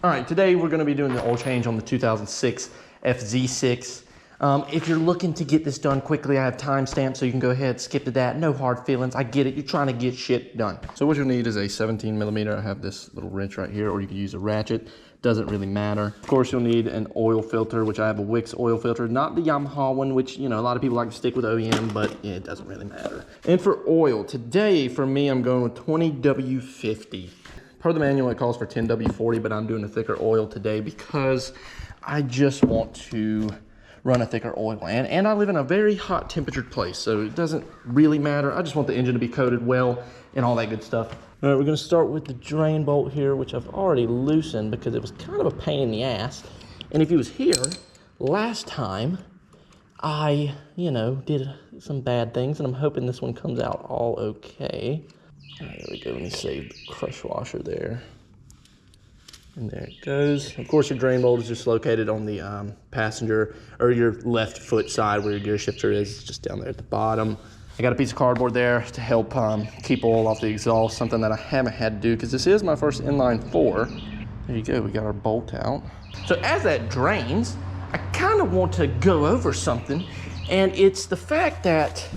All right, today we're gonna be doing the oil change on the 2006 FZ6. If you're looking to get this done quickly, I have timestamps, so you can go ahead, skip to that. No hard feelings, I get it. You're trying to get shit done. So what you'll need is a 17 millimeter. I have this little wrench right here, or you can use a ratchet. Doesn't really matter. Of course, you'll need an oil filter, which I have a Wix oil filter, not the Yamaha one, which, you know, a lot of people like to stick with OEM, but yeah, it doesn't really matter. And for oil, today, for me, I'm going with 20W50. Per the manual, it calls for 10W40, but I'm doing a thicker oil today because I just want to run a thicker oil. And I live in a very hot temperatured place, so it doesn't really matter. I just want the engine to be coated well and all that good stuff. All right, we're gonna start with the drain bolt here, which I've already loosened because it was kind of a pain in the ass. And if he was here, last time, I, you know, did some bad things, and I'm hoping this one comes out all okay. All right, there we go. Let me save the crush washer there. And there it goes. Of course, your drain bolt is just located on the passenger or your left foot side where your gear shifter is. It's just down there at the bottom. I got a piece of cardboard there to help keep oil off the exhaust, something that I haven't had to do because this is my first inline 4. There you go. We got our bolt out. So as that drains, I kind of want to go over something, and it's the fact that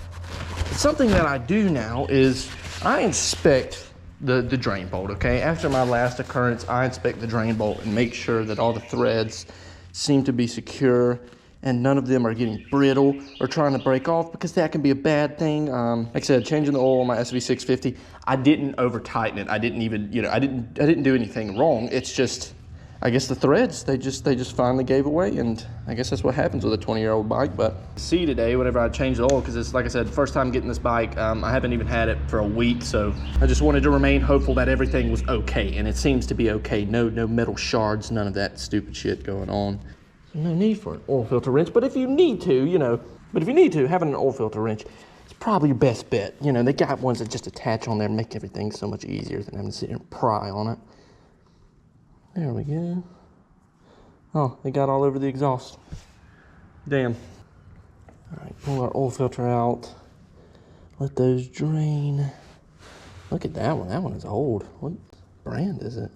something that I do now is I inspect the drain bolt, okay? After my last occurrence, I inspect the drain bolt and make sure that all the threads seem to be secure and none of them are getting brittle or trying to break off, because that can be a bad thing. Like I said, changing the oil on my SV650, I didn't over tighten it. I didn't even, you know, I didn't do anything wrong. It's just, I guess the threads, they just finally gave away, and I guess that's what happens with a 20-year-old bike. But see today, whenever I change the oil, because it's, like I said, first time getting this bike, I haven't even had it for a week, so I just wanted to remain hopeful that everything was okay, and it seems to be okay. No metal shards, none of that stupid shit going on. No need for an oil filter wrench, but if you need to, you know, having an oil filter wrench is probably your best bet. You know, they got ones that just attach on there and make everything so much easier than having to sit here and pry on it. There we go. Oh, they got all over the exhaust. Damn. All right, pull our oil filter out. Let those drain. Look at that one. That one is old. What brand is it?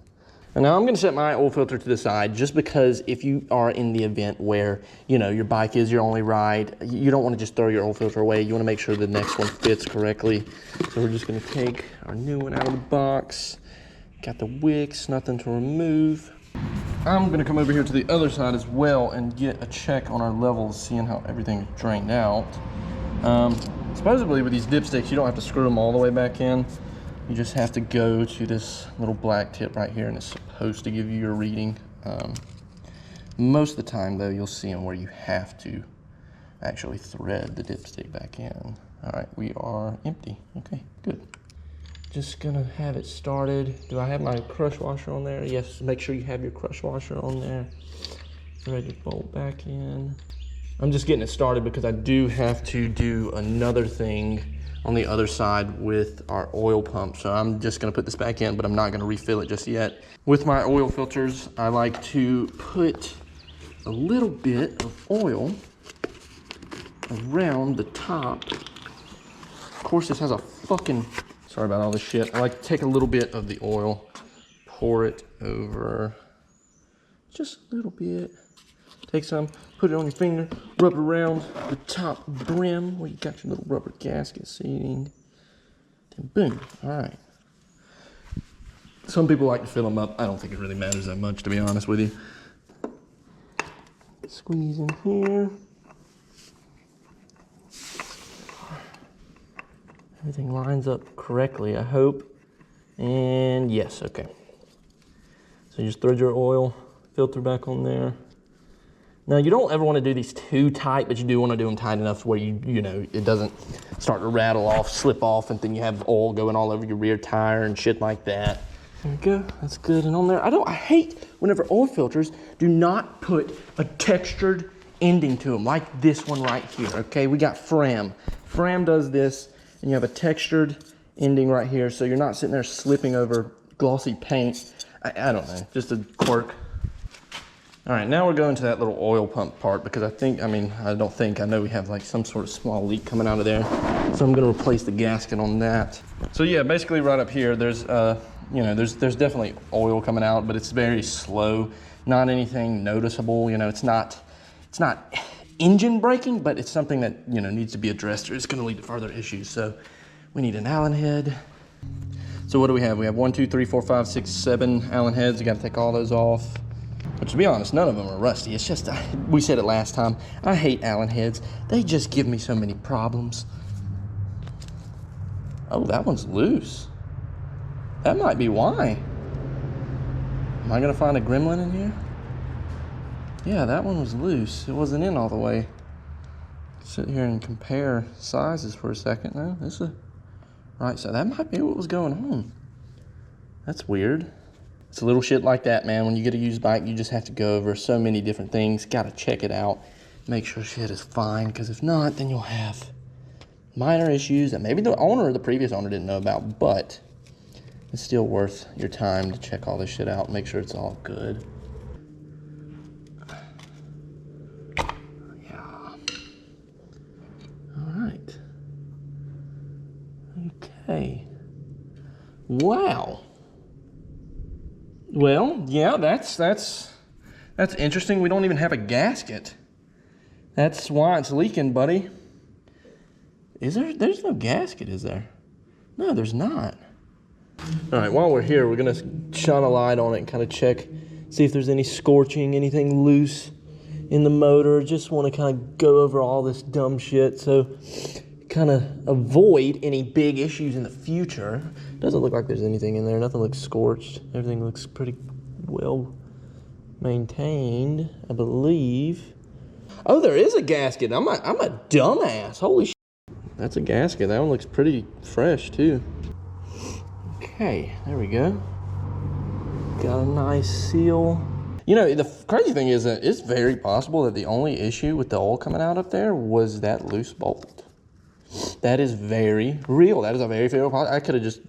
And now I'm gonna set my oil filter to the side, just because if you are in the event where, you know, your bike is your only ride, you don't wanna just throw your oil filter away. You wanna make sure the next one fits correctly. So we're just gonna take our new one out of the box. Got the wicks, nothing to remove. I'm gonna come over here to the other side as well and get a check on our levels, seeing how everything's drained out. Supposedly with these dipsticks, you don't have to screw them all the way back in. You just have to go to this little black tip right here, and it's supposed to give you your reading. Most of the time though, you'll see them where you have to actually thread the dipstick back in. All right, we are empty. Okay, good. Just gonna have it started. Do I have my crush washer on there? Yes, make sure you have your crush washer on there. Thread your bolt back in. I'm just getting it started because I do have to do another thing on the other side with our oil pump. So I'm just gonna put this back in, but I'm not gonna refill it just yet. With my oil filters, I like to put a little bit of oil around the top. Of course, this has a fucking, sorry about all this shit. I like to take a little bit of the oil, pour it over, just a little bit. Take some, put it on your finger, rub it around the top brim where you got your little rubber gasket seating. Then boom, all right. Some people like to fill them up. I don't think it really matters that much, to be honest with you. Squeeze in here. Everything lines up correctly, I hope. And yes, okay. So you just thread your oil filter back on there. Now, you don't ever want to do these too tight, but you do want to do them tight enough where you know, it doesn't start to rattle off, slip off, and then you have oil going all over your rear tire and shit like that. There we go, that's good and on there. I hate whenever oil filters do not put a textured ending to them, like this one right here, okay? We got Fram. Fram does this, and you have a textured ending right here, so you're not sitting there slipping over glossy paint. I don't know, just a quirk. All right, now we're going to that little oil pump part, because I know we have like some sort of small leak coming out of there. So I'm gonna replace the gasket on that. So yeah, basically right up here, there's you know, there's definitely oil coming out, but it's very slow. Not anything noticeable. You know, it's not engine braking, but it's something that, you know, needs to be addressed or it's going to lead to further issues. So we need an Allen head. So what do we have? We have 1, 2, 3, 4, 5, 6, 7 Allen heads. You got to take all those off. But to be honest, none of them are rusty. It's just, we said it last time, I hate Allen heads. They just give me so many problems. Oh, that one's loose. That might be why. Am I gonna find a gremlin in here? Yeah, that one was loose. It wasn't in all the way. Sit here and compare sizes for a second. No, this is right. So that might be what was going on. That's weird. It's a little shit like that, man. When you get a used bike, you just have to go over so many different things. Got to check it out. Make sure shit is fine, because if not, then you'll have minor issues that maybe the owner or the previous owner didn't know about, but it's still worth your time to check all this shit out and make sure it's all good. Yeah. All right. Okay. Wow. Well, yeah, that's interesting. We don't even have a gasket. That's why it's leaking, buddy. Is there? There's no gasket, is there? No, there's not. All right, while we're here, we're gonna shine a light on it and kind of check, see if there's any scorching, anything loose in the motor. Just want to kind of go over all this dumb shit, so kind of avoid any big issues in the future. Doesn't look like there's anything in there. Nothing looks scorched. Everything looks pretty well maintained, I believe. Oh, there is a gasket. I'm a dumbass. Holy shit. That's a gasket. That one looks pretty fresh too. Okay, there we go. Got a nice seal. You know, the crazy thing is that it's very possible that the only issue with the oil coming out up there was that loose bolt. That is very real. That is a very fair possibility. I could have just,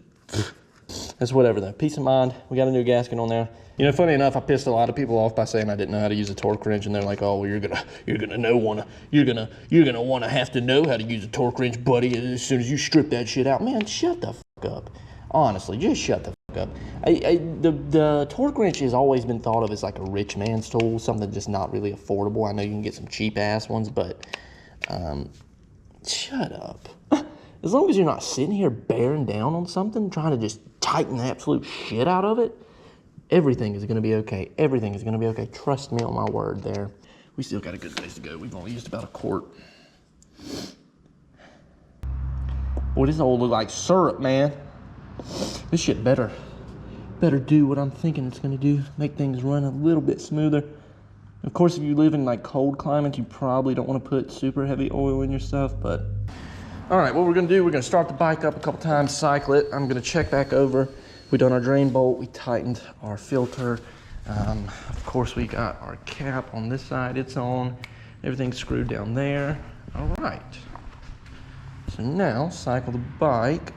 that's whatever though. Peace of mind. We got a new gasket on there. You know, funny enough, I pissed a lot of people off by saying I didn't know how to use a torque wrench, and they're like, "Oh, well, you're gonna wanna have to know how to use a torque wrench, buddy, as soon as you strip that shit out." Man, shut the fuck up. Honestly, just shut the fuck up. The torque wrench has always been thought of as like a rich man's tool, something just not really affordable. I know you can get some cheap ass ones, but shut up. As long as you're not sitting here bearing down on something, trying to just tighten the absolute shit out of it, everything is going to be okay. Everything is going to be okay. Trust me on my word there. We still got a good ways to go. We've only used about a quart. Boy, this oil look like syrup, man. This shit better do what I'm thinking it's going to do. Make things run a little bit smoother. Of course, if you live in like cold climates, you probably don't want to put super heavy oil in your stuff, but all right, what we're going to do, we're going to start the bike up a couple times, cycle it. I'm going to check back over. We done our drain bolt, we tightened our filter. Of course, we got our cap on this side, it's on. Everything's screwed down there. All right. So now, cycle the bike.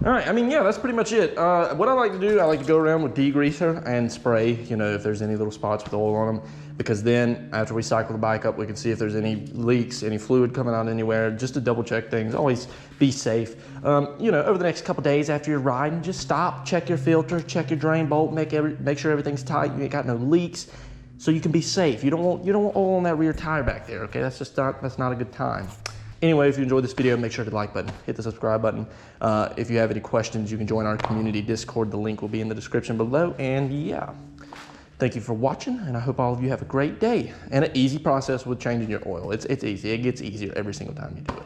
All right, I mean, yeah, that's pretty much it. What I like to do, I like to go around with degreaser and spray, you know, if there's any little spots with oil on them, because then after we cycle the bike up, we can see if there's any leaks, any fluid coming out anywhere, just to double check things. Always be safe. You know, over the next couple days after you're riding, just stop, check your filter, check your drain bolt, make sure everything's tight, you ain't got no leaks, so you can be safe. You don't want oil on that rear tire back there, okay? That's not a good time. Anyway, if you enjoyed this video, make sure to like button, hit the subscribe button. If you have any questions, you can join our community Discord. The link will be in the description below. And yeah, thank you for watching, and I hope all of you have a great day and an easy process with changing your oil. It's easy. It gets easier every single time you do it.